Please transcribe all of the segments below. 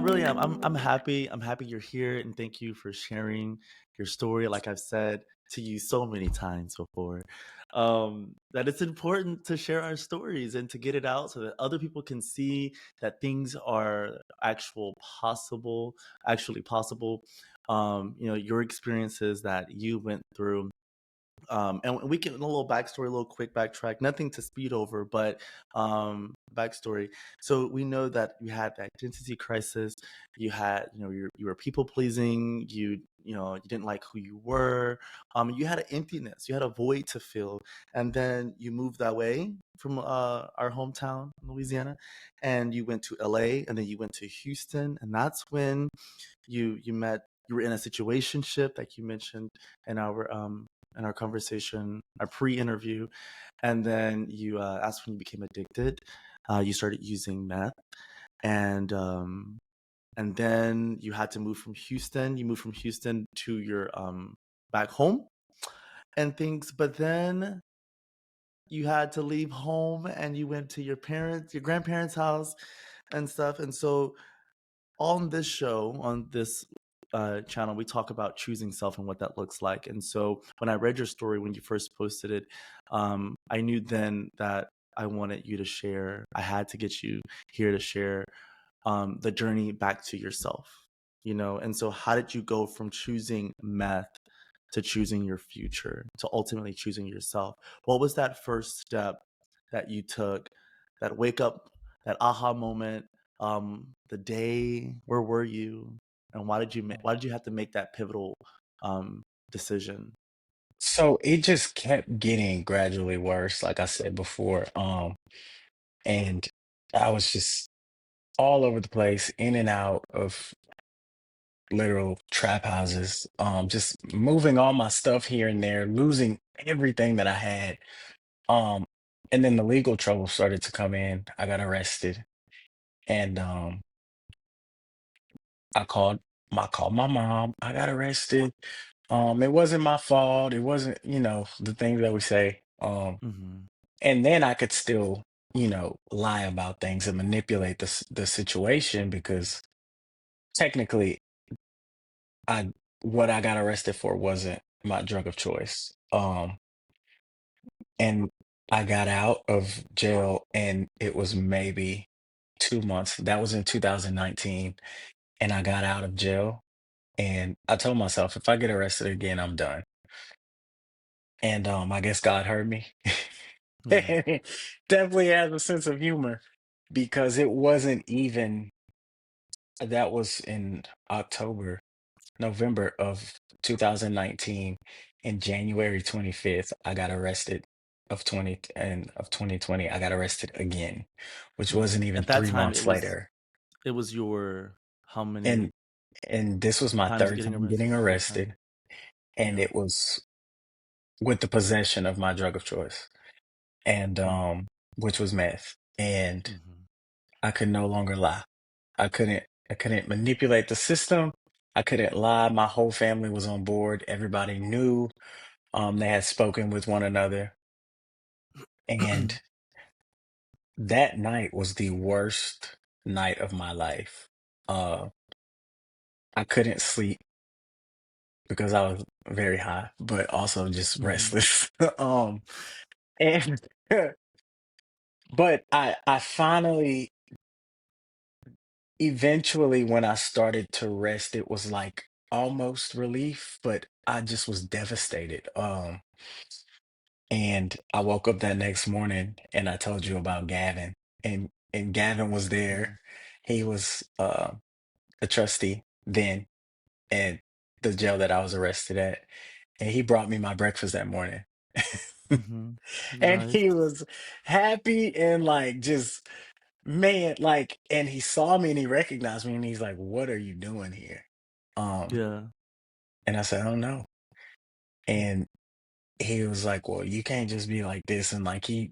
really am. I'm happy. I'm happy you're here, and thank you for sharing your story. Like I've said to you so many times before, that it's important to share our stories and to get it out so that other people can see that things are actually possible. Your experiences that you went through, and we can a little backstory, a little quick backtrack, nothing to speed over, but backstory. So we know that you had the identity crisis. You had, you were people pleasing. You didn't like who you were. You had an emptiness. You had a void to fill, and then you moved away from our hometown, Louisiana, and you went to LA, and then you went to Houston, and that's when you met. You were in a situationship, like you mentioned in our conversation, our pre-interview, and then you asked when you became addicted. You started using meth, and and then you had to move from Houston. You moved from Houston to your back home and things, but then you had to leave home and you went to your grandparents' house and stuff. And so on this show, on this channel, we talk about choosing self and what that looks like. And so when I read your story when you first posted it, I knew then that I wanted you to share. I had to get you here to share the journey back to yourself. And so how did you go from choosing meth to choosing your future to ultimately choosing yourself? What was that first step that you took, that wake up, that aha moment, the day? Where were you, and why did you have to make that pivotal decision? So it just kept getting gradually worse, like I said before. And I was just all over the place, in and out of literal trap houses, just moving all my stuff here and there, losing everything that I had. Um, and then the legal trouble started to come in. I got arrested, and I called my mom. I got arrested. It wasn't my fault. It wasn't, the things that we say. Hmm. And then I could still, lie about things and manipulate the situation because technically, I what I got arrested for wasn't my drug of choice. And I got out of jail, and it was maybe 2 months. That was in 2019, and I got out of jail, and I told myself if I get arrested again, I'm done. And I guess God heard me. Yeah. Definitely has a sense of humor because it wasn't even that was in November of 2019. And January 25th, I got arrested of 2020. I got arrested again, which Yeah. wasn't even At that three time, months later. it was your how And many and this was my times third getting time arrested? getting Third time. arrested, and Yeah. it was with the possession of my drug of choice, and which was meth. And Mm-hmm. I could no longer lie. I couldn't manipulate the system. I couldn't lie. My whole family was on board. Everybody knew. They had spoken with one another. And that night was the worst night of my life. Uh I couldn't sleep because I was very high, but also just Mm-hmm. restless. And but I finally eventually when I started to rest, it was like almost relief, but I just was devastated. And I woke up that next morning and I told you about Gavin. And Gavin was Mm-hmm. there. He was a trustee then at the jail that I was arrested at. And he brought me my breakfast that morning. Mm-hmm. And Nice. he was happy and like just man, like, and he saw me and he recognized me and he's like, "What are you doing here?" Um, Yeah. and I said, "I don't know." And he was like, "Well, you can't just be like this." And like he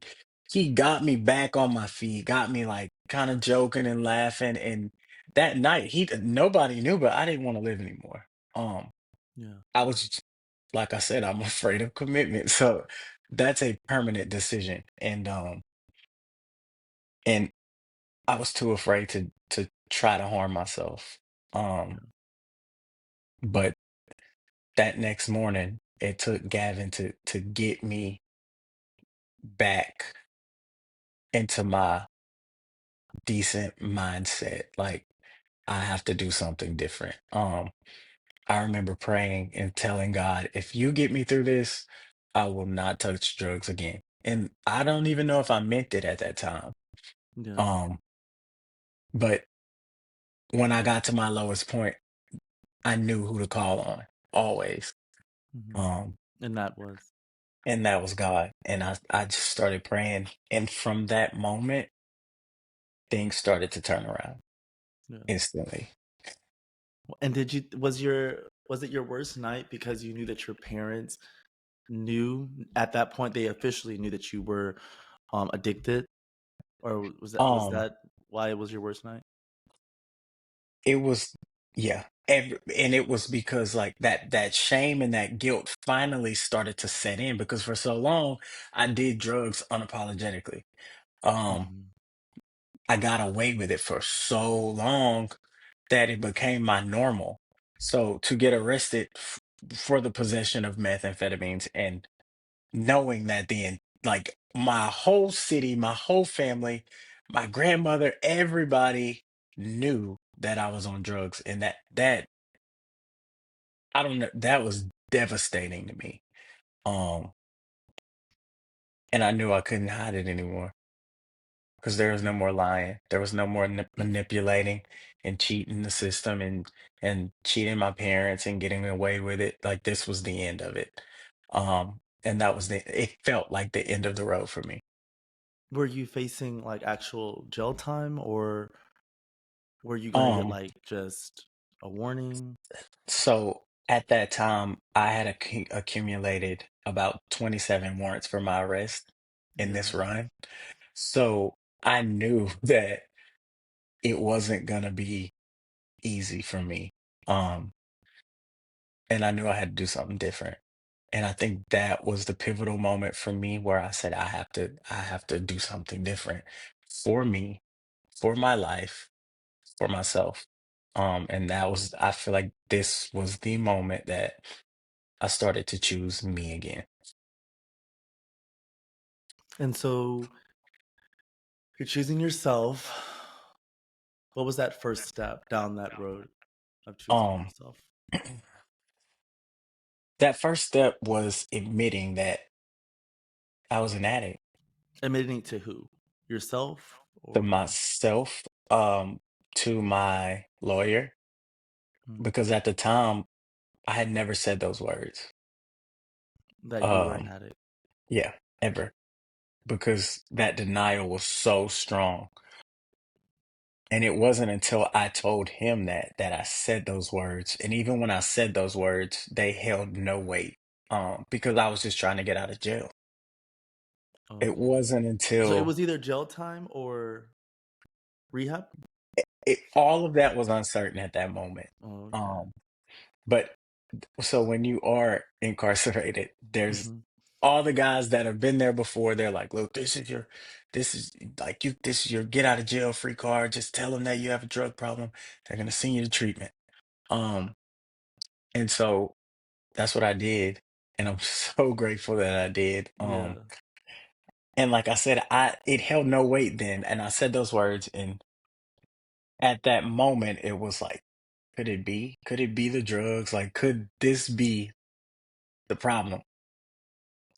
got me back on my feet, got me like kind of joking and laughing. And that night, he nobody knew, but I didn't want to live anymore. Um, Yeah. I was like I said, I'm afraid of commitment, so that's a permanent decision. And I was too afraid to try to harm myself. Um, Yeah. but that next morning, it took Gavin to get me back into my decent mindset. Like, I have to do something different. I remember praying and telling God, if you get me through this, I will not touch drugs again. And I don't even know if I meant it at that time. Yeah. Um, but when I got to my lowest point, I knew who to call on always. Hmm. Um, And that was. and that was God. And I just started praying. And from that moment, things started to turn around Yeah. instantly. And was it your worst night because you knew that your parents knew at that point, they officially knew that you were addicted, or was Um, that why it was your worst night? it was, yeah. And it was because like that shame and that guilt finally started to set in because for so long I did drugs unapologetically. Um, Hmm. I got away with it for so long that it became my normal. So to get arrested for the possession of methamphetamines and knowing that then, like my whole city, my whole family, my grandmother, everybody knew that I was on drugs, and that I don't know, that was devastating to me. Um, and I knew I couldn't hide it anymore because there was no more lying, there was no more manipulating and cheating the system and cheating my parents and getting away with it. Like this was the end of it. And that was it felt like the end of the road for me. Were you facing like actual jail time, or were you gonna get Um, like just a warning? So at that time, I had accumulated about 27 warrants for my arrest in Yeah. this run. So I knew that it wasn't gonna be easy for me. Um, and I knew I had to do something different. And I think that was the pivotal moment for me where I said, I have to do something different for me, for my life, for myself. And that was, I feel like this was the moment that I started to choose me again. And so you're choosing yourself. What was that first step down that road of choosing Um, yourself? that first step was admitting that I was an addict Admitting to who? Yourself, to or myself, to my lawyer, mm, because at the time I had never said those words. that you were an Um, addict? yeah, ever, because that denial was so strong. And it wasn't until I told him that I said those words. And even when I said those words, they held no weight. Because I was just trying to get out of jail. It Okay. wasn't So it until was either jail time or rehab? all of that was uncertain at that moment. Oh, okay. Um, but so when you are incarcerated, there's Hmm. all the guys that have been there before. They're like, look, this is like you, this is your get out of jail free card. Just tell them that you have a drug problem. They're gonna send you to treatment. Um, and so that's what I did, and I'm so grateful that I did. Yeah. And like I said, it held no weight then, and I said those words, and at that moment, it was like, could it be? Could it be the drugs? Like, could this be the problem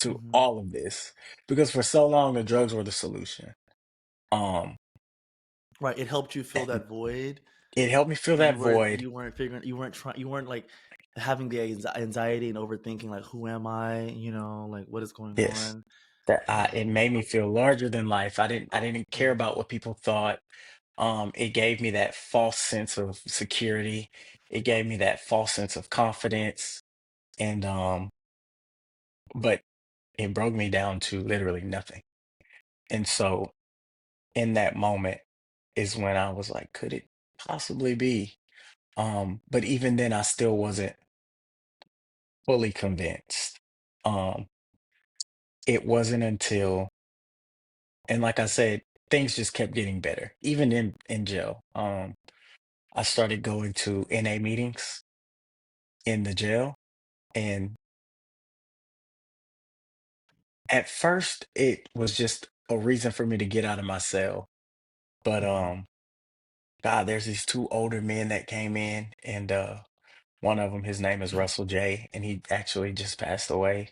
to Hmm. all of this? Because for so long, the drugs were the solution. Um, Right. It helped you fill and that void. it helped me fill that void. You weren't figuring. You weren't trying. You weren't like having the anxiety and overthinking. Like, who am I? Like, what is going Yes, on? it made me feel larger than life. I didn't care Yeah. about what people thought. It gave me that false sense of security. It gave me that false sense of confidence. And but it broke me down to literally nothing. And so in that moment is when I was like, could it possibly be? But even then I still wasn't fully convinced. Um, it wasn't until, and like I said, things just kept getting better, even in jail. I started going to NA meetings in the jail. And at first, it was just a reason for me to get out of my cell. But Mhm. God, there's these two older men that came in, and one of them, his name is Russell J, and he actually just passed away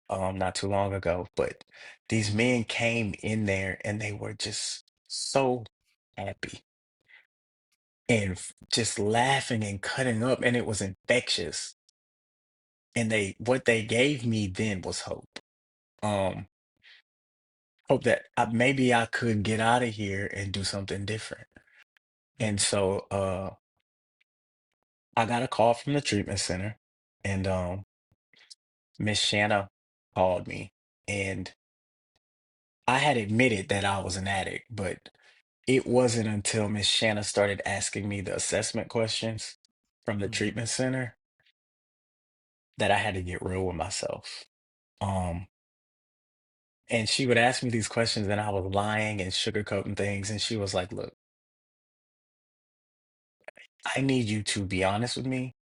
not too long ago. But these Mhm. men came in there, and they were just so happy and just laughing and cutting up, and it was infectious. And they what they gave me then was hope. Um, hope that maybe I could get out of here and do something different. And Mhm. so I got a call from the treatment center, and Miss Shanna called me, and I had admitted that I was an addict, but it wasn't until Miss Shanna started asking me the assessment questions from the Mhm. treatment center that I had to get real with myself. Um, and she would ask me these questions, and I was lying and sugarcoating things, and she was like, "Look, I need you to be honest with me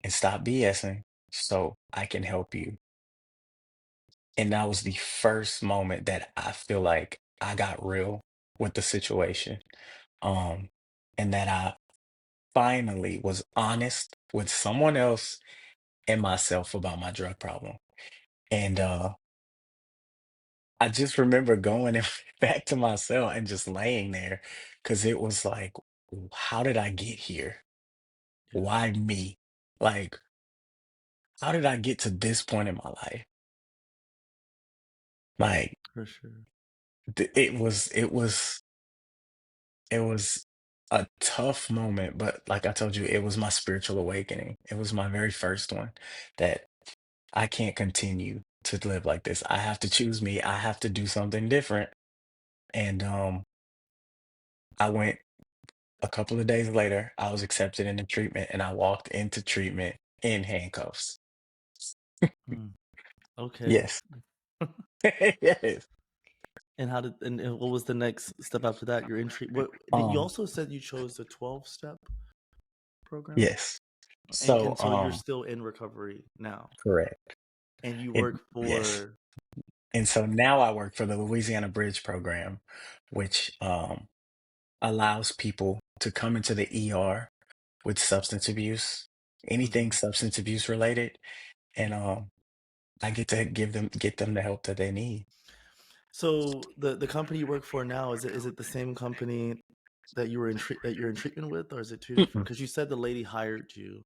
and stop BSing so I can help you." And that was the first moment that I feel like I got real with the situation. Um, and that I finally was honest with someone else and myself about my drug problem. And I just remember going back to my cell and just laying there because it was like, how did I get here? Yeah, Why me? Like, how did I get to this point in my life? Like, for sure. it was a tough moment, but like I told you, it was my spiritual awakening. It was my very first one that I can't continue to live like this. I have to choose me. I have to do something different. And I went a couple of days later, I was accepted into treatment and I walked into treatment in handcuffs. Mm. Okay. Yes. Yes. And how did and what was the next step after that? You're in treat. What you Um, also said you chose the 12-step program, yes. So, and so you're still in recovery now, correct. and you It work yes. for. And so now I work for the Louisiana Bridge program, which allows people to come into the ER with substance abuse, anything Mhm. substance abuse related, and I get to get them the help that they need. So the company you work for now, is it the same company that you were that you're in treatment with, or is it two different? Mm-mm. Because you said the lady hired you.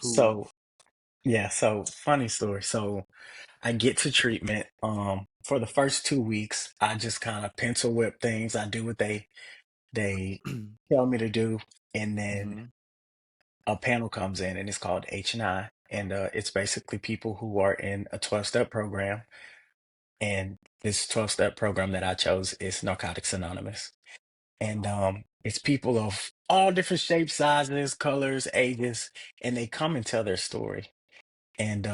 Who? So yeah, so funny story. So I get to treatment. For the first 2 weeks, I just kind of pencil whip things. I do what they tell me to do, and then Mhm. a panel comes in, and it's called H&I, and it's basically people who are in a 12-step program. And this 12-step program that I chose is Narcotics Anonymous. And it's people of all different shapes, sizes, colors, ages, and they come and tell their story. And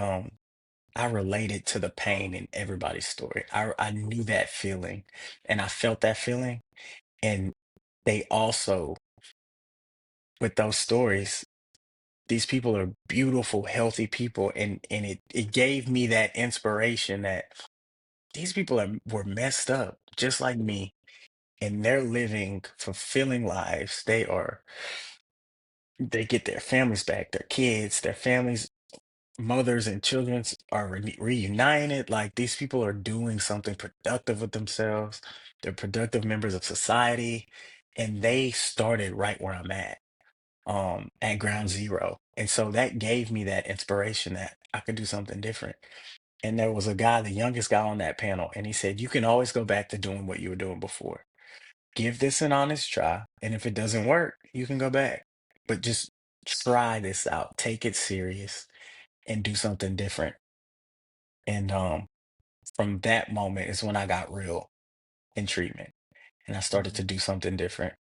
I related to the pain in everybody's story. I knew that feeling and I felt that feeling. And they also, with those stories, these people are beautiful, healthy people. And it gave me that inspiration that these people were messed up just like me, and they're living fulfilling lives. They get their families back, their kids, their families, mothers and children are reunited. Like these people are doing something productive with themselves. They're productive members of society, and they started right where I'm at ground zero. And so that gave me that inspiration that I could do something different. And there was a guy, the youngest guy on that panel, and he said, "You can always go back to doing what you were doing before. Give this an honest try. And if it doesn't work, you can go back. But just try this out. Take it serious and do something different." And from that moment is when I got real in treatment and I started to Mhm. do something different.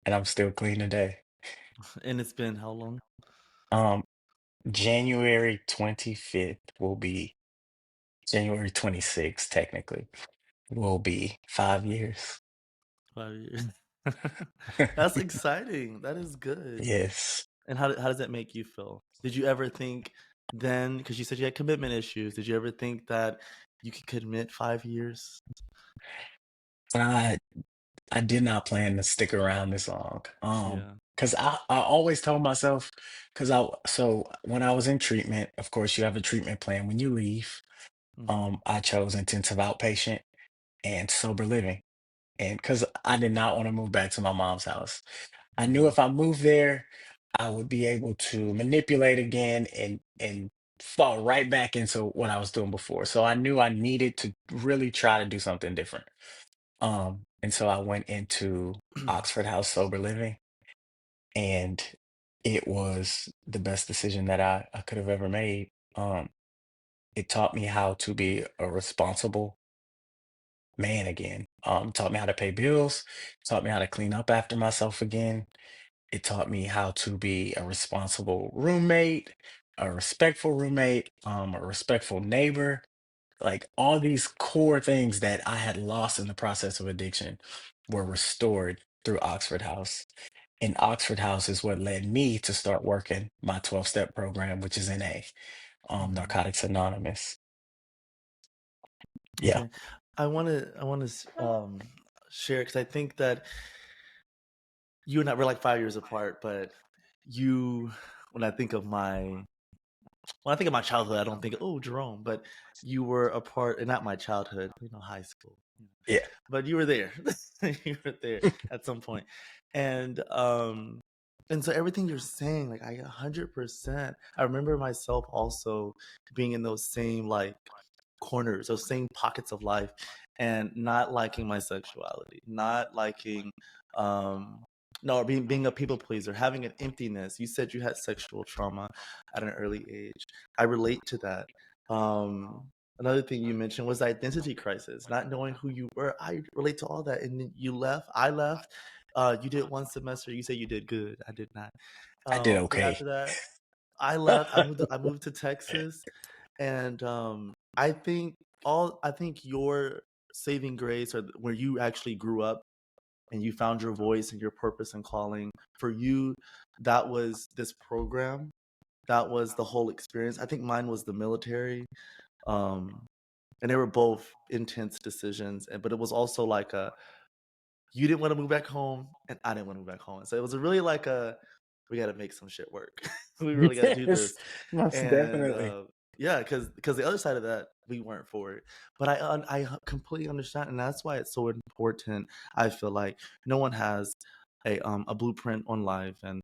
And I'm still clean today. And it's been how long? Um, January 25th will be January 26th, technically, will be 5 years. 5 years. That's exciting. That is good. Yes. And how does that make you feel? Did you ever think then, because you said you had commitment issues, did you ever think that you could commit 5 years? I I did not plan to stick around this long. Yeah. Because I always told myself, because so when I was in treatment, of course you have a treatment plan when you leave. Mhm. I chose intensive outpatient and sober living. And because I did not want to move back to my mom's house. I knew Mhm. if I moved there, I would be able to manipulate again and fall right back into what I was doing before. So I knew I needed to really try to do something different. And so I went into Oxford House Sober Living, and it was the best decision that I could have ever made. It taught me how to be a responsible man again. Taught me how to pay bills, taught me how to clean up after myself again. It taught me how to be a responsible roommate, a respectful roommate, a respectful neighbor. Like all these core things that I had lost in the process of addiction were restored through Oxford House. And Oxford House is what led me to start working my 12-step program, which is NA, Mhm. Narcotics Anonymous. Yeah, Okay. I wanna share, because I think that you and I, we're like 5 years apart, but you when I think of my when I think of my childhood, I don't think, "Oh, Jerome," but you were a part, and not my childhood, high school, yeah. but you were there. You were there at some point. And, and so everything you're saying, like, I 100%, I remember myself also being in those same, like, corners, those same pockets of life, and not liking my sexuality, not liking, um, no, being a people pleaser, having an emptiness. You said you had sexual trauma at an early age. I relate to that. Another thing you mentioned was identity crisis, not knowing who you were. I relate to all that. And then you left. I left. You did one semester. You say you did good. I did not. I did But okay. after that, I left. I moved to Texas, and I think your saving grace, or where you actually grew up and you found your voice and your purpose and calling for you, that was this program. That was the whole experience. I think mine was the military. Um, and they were both intense decisions, but it was also like a, you didn't want to move back home and I didn't want to move back home. So it was really like a, we got to make some shit work. We really got to do Yes, this. most And definitely. yeah, because the other side of that, we weren't for it. But I completely understand, and that's why it's so important. I feel like no one has a blueprint on life, and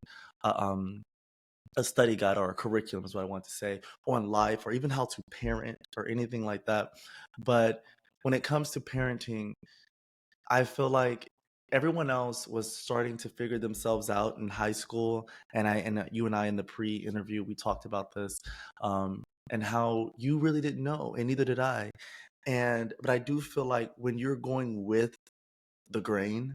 a study guide or a curriculum is what I want to say on life, or even how to parent or anything like that. But when it comes to parenting, I feel like everyone else was starting to figure themselves out in high school, and you and I in the pre-interview we talked about this, and how you really didn't know, and neither did I. And but I do feel like when you're going with the grain,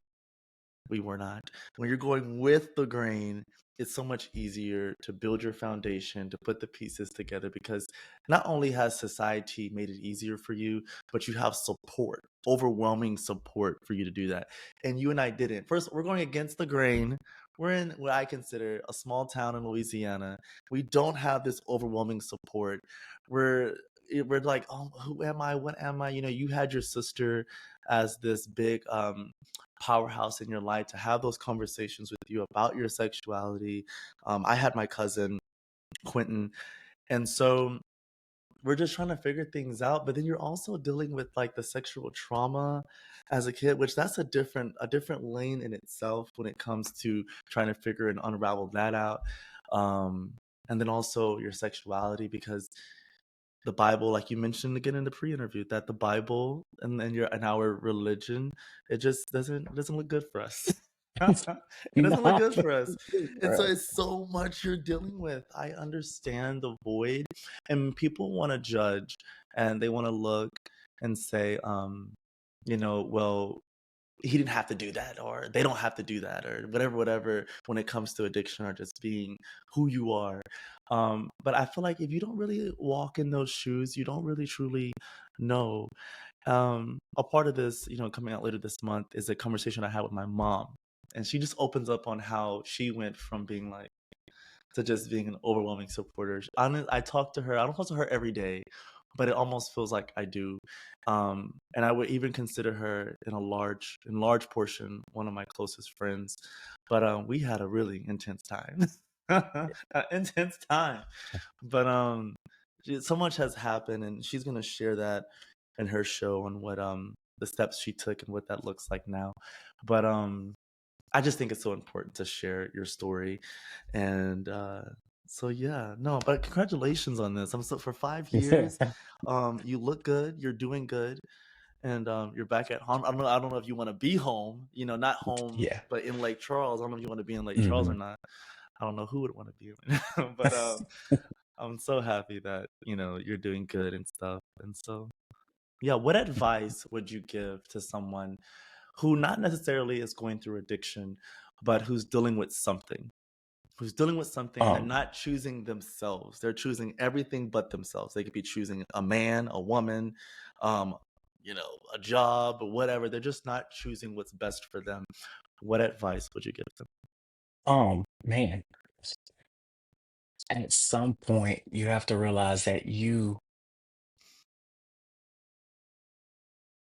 we were not. When you're going with the grain, it's so much easier to build your foundation, to put the pieces together, because not only has society made it easier for you, but you have support, overwhelming support for you to do that. And you and I didn't. First, we're going against the grain. We're in what I consider a small town in Louisiana. We don't have this overwhelming support. We're we're like, oh, who am I? What am I? You had your sister as this big powerhouse in your life to have those conversations with you about your sexuality. I had my cousin Quentin, and so we're just trying to figure things out. But then you're also dealing with like the sexual trauma as a kid, which that's a different lane in itself when it comes to trying to figure and unravel that out. Um, and then also your sexuality, because the Bible, like you mentioned again in the pre-interview, that the Bible and our religion, it just doesn't look good for us. It doesn't look Not good for us. And so for it's so much you're dealing with. I understand the void, and people want to judge, and they want to look and say, well, he didn't have to do that, or they don't have to do that, or whatever, when it comes to addiction or just being who you are. But I feel like if you don't really walk in those shoes, you don't really truly know. A part of this, coming out later this month, is a conversation I had with my mom. and she just opens up on how she went from being like to just being an overwhelming supporter. I talk to her. I don't talk to her every day, but it almost feels like I do. And I would even consider her in large portion, one of my closest friends. But we had a really intense time, an intense time. But so much has happened, and she's gonna share that in her show on what the steps she took and what that looks like now. But I just think it's so important to share your story, and so yeah, no, but congratulations on this. I'm so for 5 years, you look good, you're doing good, and you're back at home. I don't know if you want to be home, not home, Yeah. but in Lake Charles. I don't know if you want to be in Lake Charles or Hmm. not. I don't know who would want to be, but I'm so happy that you're doing good and stuff. And so yeah, what advice would you give to someone who not necessarily is going through addiction, but who's dealing with something and they're Um, not choosing themselves. They're choosing everything but themselves. They could be choosing a man, a woman, um, a job, or whatever. They're just not choosing what's best for them. What advice would you give them? man, at some point you have to realize that you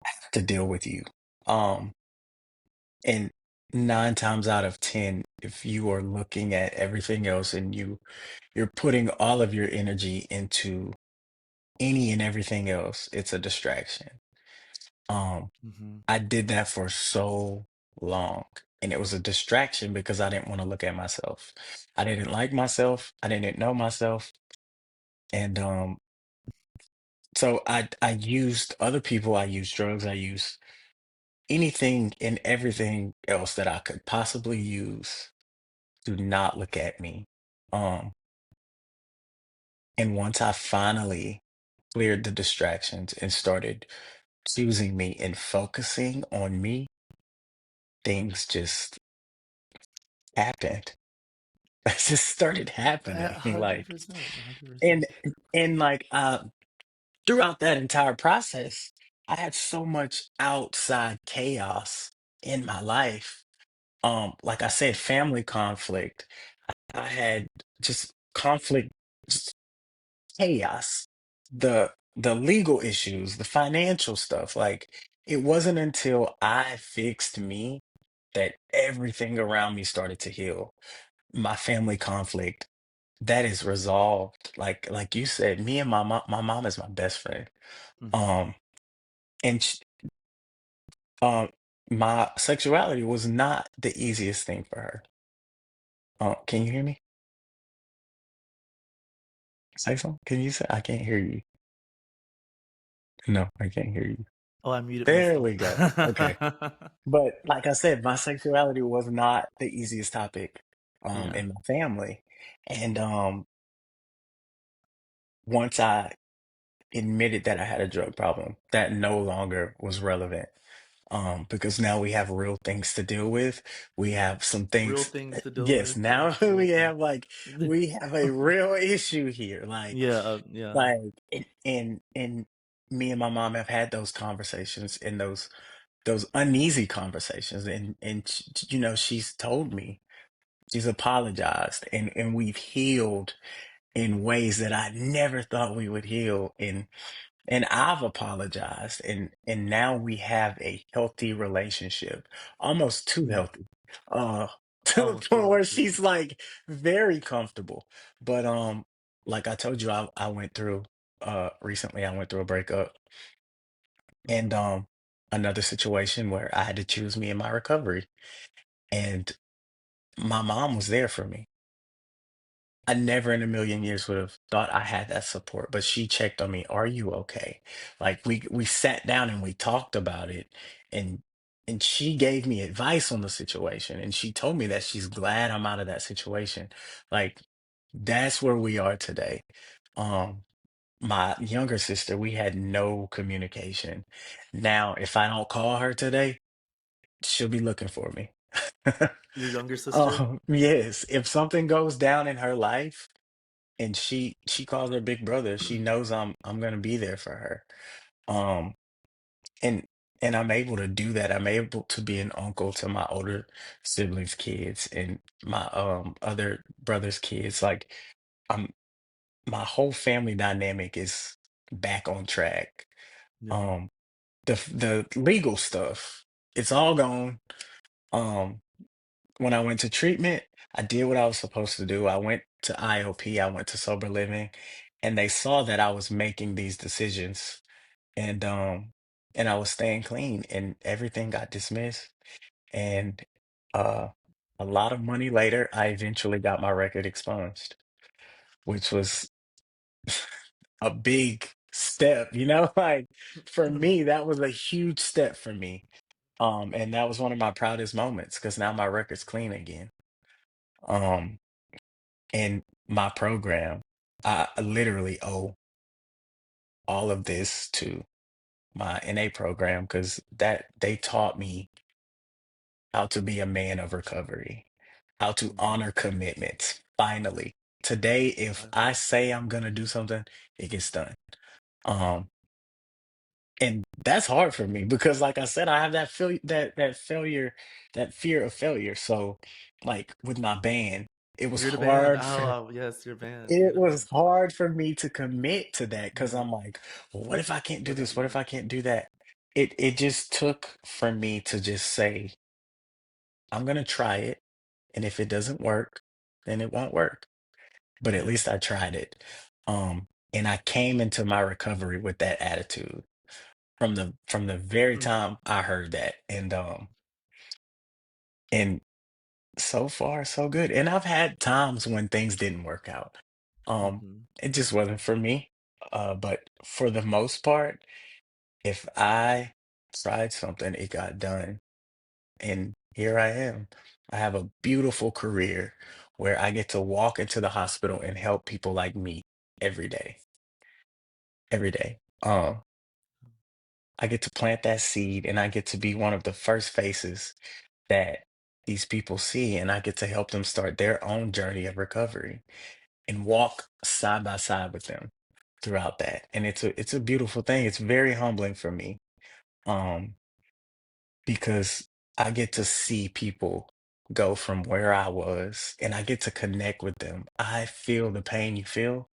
have to deal with you. Um, and 9 times out of 10, if you are looking at everything else and you're putting all of your energy into any and everything else, it's a distraction. Um, Hmm. I did that for so long. And it was a distraction because I didn't want to look at myself. I didn't like myself. I didn't know myself. And so I used other people, I used drugs, I used anything and everything else that I could possibly use to not look at me. Um, and once I finally cleared the distractions and started choosing me and focusing on me, things just happened. It just started A happening. hundred Like, percent, 100%. and like throughout that entire process, I had so much outside chaos in my life. Like I said, family conflict. I had just conflict, just chaos. The legal issues, the financial stuff. Like it wasn't until I fixed me that everything around me started to heal. My family conflict that is resolved. Like you said, me and my mom is my best friend. Hmm. Um, and um, my sexuality was not the easiest thing for her. Can you hear me? Say something? Can you say? I can't hear you. No, I can't hear you. Oh, I muted There myself. we go. Okay. But like I said, my sexuality was not the easiest topic Yeah. in my family. And once I admitted that I had a drug problem, that no longer was relevant. Because now we have real things to deal with. We have some Real things. things to deal Yes, with. now we Absolutely. have we have a real issue here. Yeah, yeah. And me and my mom have had those conversations and those uneasy conversations, and she's told me, she's apologized, and we've healed in ways that I never thought we would heal, and I've apologized, and now we have a healthy relationship, almost too Yeah. healthy, uh, to the Almost too point where healthy. she's like very comfortable. But like I told you, I went through recently. I went through a breakup, and another situation where I had to choose me in my recovery, and my mom was there for me. I never in a million years would have thought I had that support, but she checked on me. Are you okay? Like we sat down and we talked about it, and she gave me advice on the situation, and she told me that she's glad I'm out of that situation. Like that's where we are today. Um, my younger sister, we had no communication. Now, if I don't call her today, she'll be looking for me. Your younger sister? Yes, if something goes down in her life and she calls her big brother, she knows I'm gonna be there for her. Um, and And I'm able to do that. I'm able to be an uncle to my older siblings' kids and my other brothers' kids. Like I'm my whole family dynamic is back on track. Yeah. Um the legal stuff, it's all gone. Um when I went to treatment, I did what I was supposed to do. I went to IOP, I went to sober living, and they saw that I was making these decisions and I was staying clean and everything got dismissed. And uh a lot of money later, I eventually got my record expunged, which was a big step, you know, like for me, that was a huge step for me. And that was one of my proudest moments because now my record's clean again. Um, and my program, I literally owe all of this to my NA program because that they taught me how to be a man of recovery, how to Mhm. honor commitments. Finally, today, if I I say I'm gonna do something, it gets done. Um, and that's hard for me because, like I said, I have that failure, that fear of failure. So, like with my band, it was You're the band. hard for Oh, yes, you're band. You're it the was band. hard for me to commit to that because Yeah. I'm like, well, what if I can't do What that this? What if I means. can't do that? It just took for me to just say, I'm gonna try it, and if it doesn't work, then it won't work. But at Yeah. least I tried it. And I came into my recovery with that attitude from the very time I heard that. And so far so good. And I've had times when things didn't work out. Mm-hmm. It just wasn't for me. But for the most part, if I tried something, it got done. And here I am. I have a beautiful career where I get to walk into the hospital and help people like me every day. Every day. I get to plant that seed and I get to be one of the first faces that these people see, and I get to help them start their own journey of recovery and walk side by side with them throughout that. And it's a beautiful thing. It's very humbling for me. Um, because I get to see people go from where I was and I get to connect with them. I feel the pain you feel.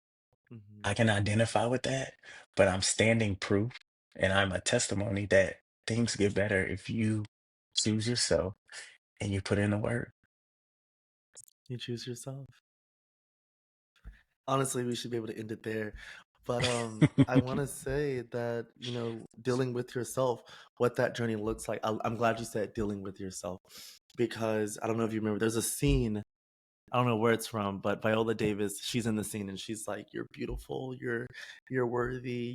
Mm-hmm. I can identify with that, but I'm standing proof and I'm a testimony that things get better if you choose yourself and you put in the work. You choose yourself. Honestly, we should be able to end it there. But I want to say that, dealing with yourself, what that journey looks like. I'm glad you said dealing with yourself because I don't know if you remember, there's a scene. I don't know where it's from, but Viola Davis, she's in the scene and she's like, "You're beautiful, you're worthy,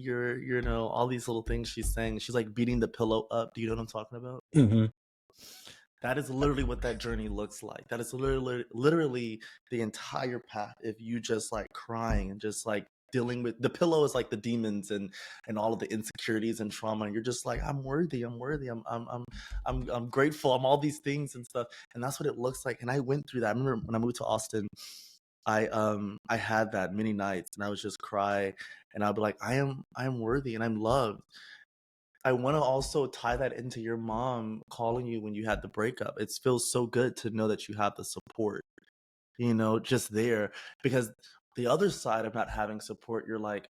all these little things she's saying." She's like beating the pillow up. Do you know what I'm talking about? Mhm. That is literally what that journey looks like. That is literally the entire path. If you just like crying and just like dealing with the pillow is like the demons and all of the insecurities and trauma, and you're just like, I'm worthy, I'm worthy, I'm grateful, I'm all these things and stuff, and that's what it looks like. And I went through that. I remember when I moved to Austin, I had that many nights, and I would just cry, and I'd be like, I am worthy, and I'm loved. I want to also tie that into your mom calling you when you had the breakup. It feels so good to know that you have the support, just there. Because the other side of not having support, you're like,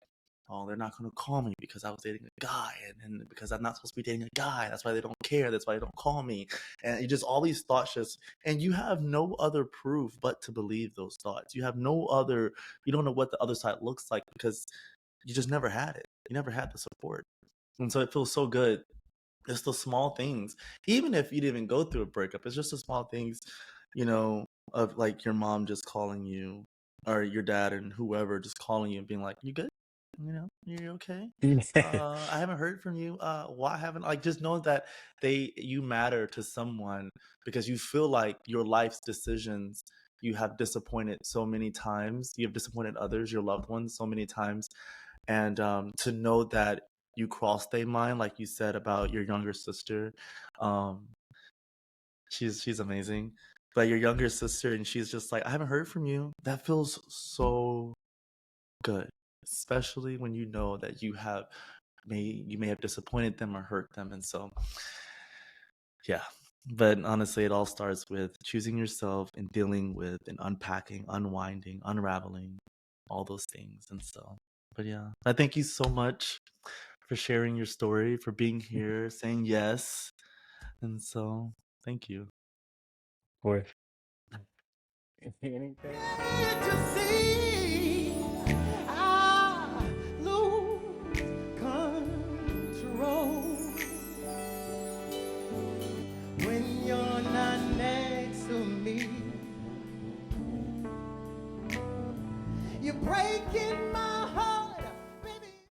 oh, they're not going to call me because I was dating a guy. And because I'm not supposed to be dating a guy. That's why they don't care. That's why they don't call me. And you just all these thoughts and you have no other proof but to believe those thoughts. You don't know what the other side looks like because you just never had it. You never had the support. And so it feels so good. It's the small things. Even if you didn't even go through a breakup, it's just the small things, you know, of like your mom just calling you or your dad and whoever just calling you and being like, "You good? You okay? I haven't heard from you. Why haven't like just know that you matter to someone because you feel like your life's decisions you have disappointed so many times. You have disappointed others, your loved ones, so many times, and to know that you crossed their mind, like you said about your younger sister. Um, she's amazing, but your younger sister, and she's just like, I haven't heard from you. That feels so good, especially when you know that you have you may have disappointed them or hurt them. And so, yeah. But honestly, it all starts with choosing yourself and dealing with and unpacking, unwinding, unraveling all those things. And so, but yeah, I thank you so much for sharing your story, for being here, saying yes. And so, thank you. Or anything.